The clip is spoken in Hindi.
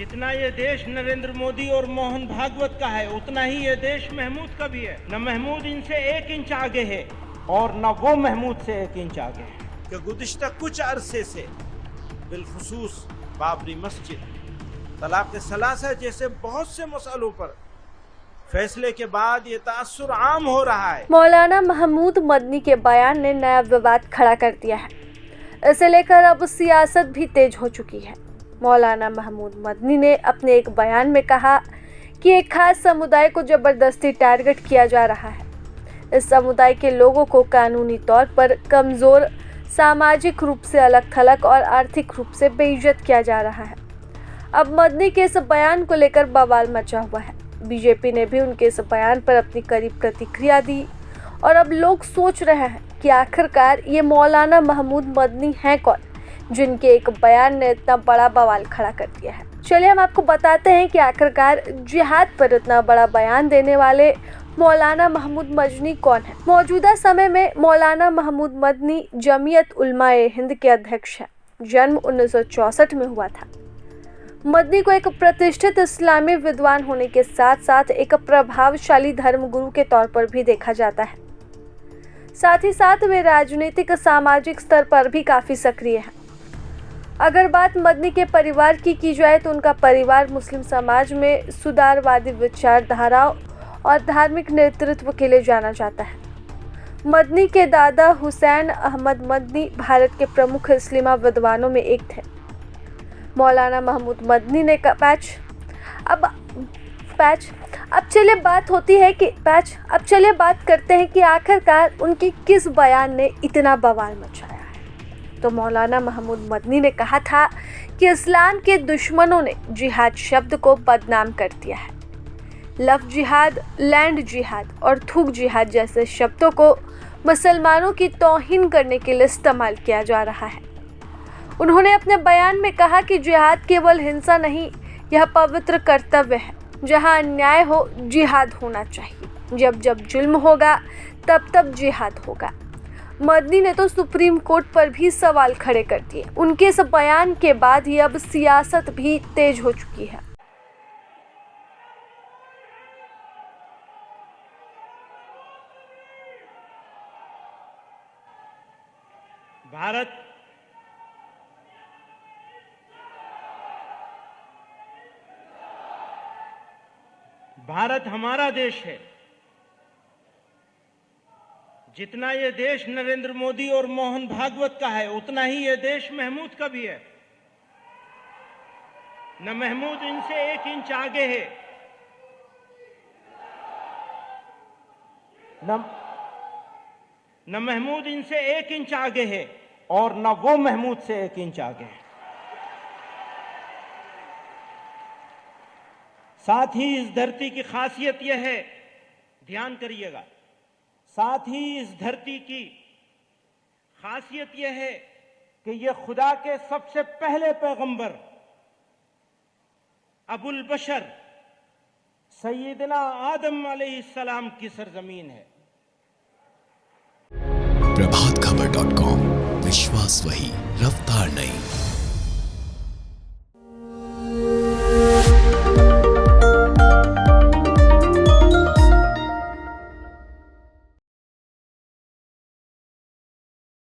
जितना ये देश नरेंद्र मोदी और मोहन भागवत का है, उतना ही ये देश महमूद का भी है। न महमूद इनसे 1 इंच आगे है और न वो महमूद से 1 इंच आगे है। कि गुज़िश्ता कुछ अरसे से बिलखुसूस बाबरी मस्जिद, तलाक सलासा जैसे बहुत से मसलों पर फैसले के बाद ये तासुर आम हो रहा है। मौलाना महमूद मदनी के बयान ने नया विवाद खड़ा कर दिया है। इसे लेकर अब सियासत भी तेज हो चुकी है। मौलाना महमूद मदनी ने अपने एक बयान में कहा कि एक खास समुदाय को जबरदस्ती टारगेट किया जा रहा है। इस समुदाय के लोगों को कानूनी तौर पर कमज़ोर, सामाजिक रूप से अलग थलग और आर्थिक रूप से बेइज्जत किया जा रहा है। अब मदनी के इस बयान को लेकर बवाल मचा हुआ है। बीजेपी ने भी उनके इस बयान पर अपनी कड़ी प्रतिक्रिया दी और अब लोग सोच रहे हैं कि आखिरकार ये मौलाना महमूद मदनी हैं कौन, जिनके एक बयान ने इतना बड़ा बवाल खड़ा कर दिया है। चलिए हम आपको बताते हैं कि आखिरकार जिहाद पर इतना बड़ा बयान देने वाले मौलाना महमूद मदनी कौन है। मौजूदा समय में मौलाना महमूद मदनी जमीयत उलमा-ए हिंद के अध्यक्ष हैं। जन्म 1964 में हुआ था। मदनी को एक प्रतिष्ठित इस्लामी विद्वान होने के साथ साथ एक प्रभावशाली धर्मगुरु के तौर पर भी देखा जाता है। साथ ही साथ वे राजनीतिक सामाजिक स्तर पर भी काफ़ी सक्रिय हैं। अगर बात मदनी के परिवार की जाए तो उनका परिवार मुस्लिम समाज में सुधारवादी विचारधाराओं और धार्मिक नेतृत्व के लिए जाना जाता है। मदनी के दादा हुसैन अहमद मदनी भारत के प्रमुख इस्लामी विद्वानों में एक थे। मौलाना महमूद मदनी ने अब चलिए बात करते हैं कि आखिरकार उनके किस बयान ने इतना बवाल मचाया है। तो मौलाना महमूद मदनी ने कहा था कि इस्लाम के दुश्मनों ने जिहाद शब्द को बदनाम कर दिया है। लफ्ज़ जिहाद, लैंड जिहाद और थूक जिहाद जैसे शब्दों को मुसलमानों की तौहीन करने के लिए इस्तेमाल किया जा रहा है। उन्होंने अपने बयान में कहा कि जिहाद केवल हिंसा नहीं, यह पवित्र कर्तव्य है। जहां अन्याय हो, जिहाद होना चाहिए। जब जुल्म होगा, तब जिहाद होगा। मदनी ने तो सुप्रीम कोर्ट पर भी सवाल खड़े कर दिए। उनके इस बयान के बाद ही अब सियासत भी तेज हो चुकी है। भारत हमारा देश है। जितना ये देश नरेंद्र मोदी और मोहन भागवत का है, उतना ही ये देश महमूद का भी है। न महमूद इनसे 1 इंच आगे है, न महमूद इनसे 1 इंच आगे है और न वो महमूद से 1 इंच आगे है। साथ ही इस धरती की खासियत यह है, ध्यान करिएगा, साथ ही इस धरती की खासियत यह है कि यह खुदा के सबसे पहले पैगंबर अबुल बशर सैयदना आदम अलैहिस्सलाम की सरजमीन है। प्रभातखबर.com, विश्वास वही, रफ्तार नहीं।